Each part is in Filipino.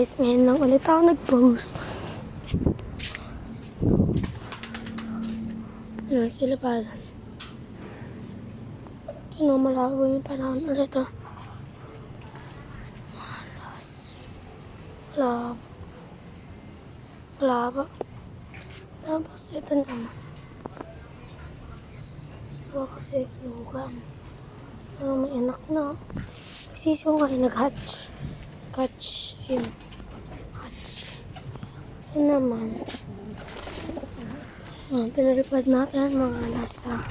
guys, ngayon lang ulit ako nag-post. Ayan, sila pa dyan. Ano, malabo yung panahon ulit ah. Malas. Malabo. Malabo. Tapos ito naman. Kasi kinugan. Pero may anak na. Sisiyo nga yung nag-hatch. Hatch. Ayun. Hatch. Yan naman. Pinaripad natin mga nasa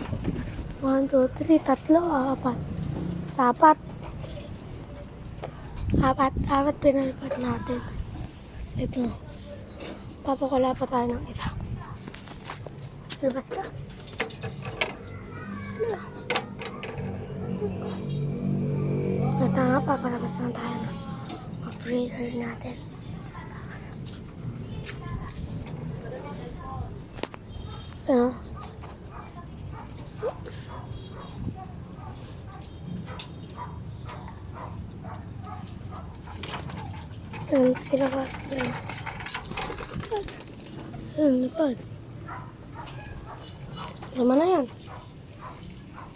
1, 2, 3, 3, 4. Sapat. Apat pinaripad natin. So ito. Papakula pa tayo ng isa. Labas ka. Ito nga, papalabas na tayo ng mag-breeder natin. Ano? Ayan, sila kasi yan. Ayan, lipad. Lima na yan.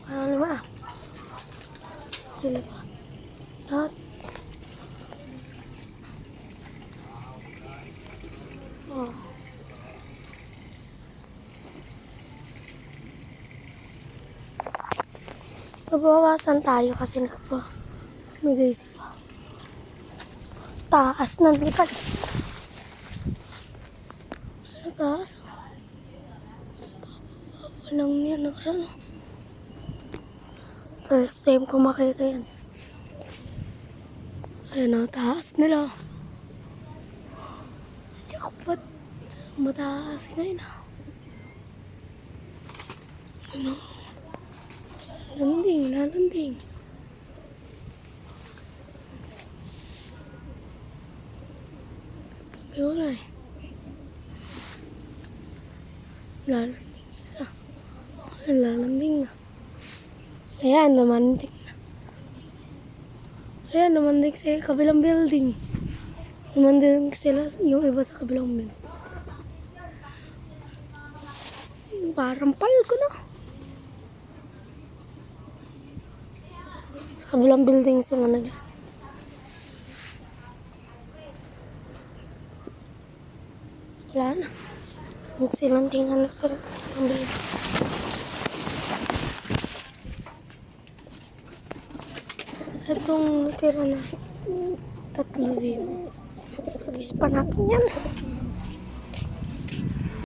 Parang lima ah. Sila pa. Lahat. Oh. Nabawasan tayo kasi nagpamigay si pa. Taas ng lipad. Ano taas? Walang niya nagrano. First time ko makita yan. Ayan o, taas nila. Jackpot. Mataas ngayon ah. Ano? Lalanding. Okay, wala eh. Lalanding isa. Lalanding na. Ayan, lumanding na. Ayan, lumanding sa kabilang building. Lumanding sila yung iba sa kabilang building. Yung parang pal ko na. Sa kabilang building sila nagla. Wala na. Nagsilantingan na sila sa kabilang building. Itong natira na 3 dito. Ispa natin yan.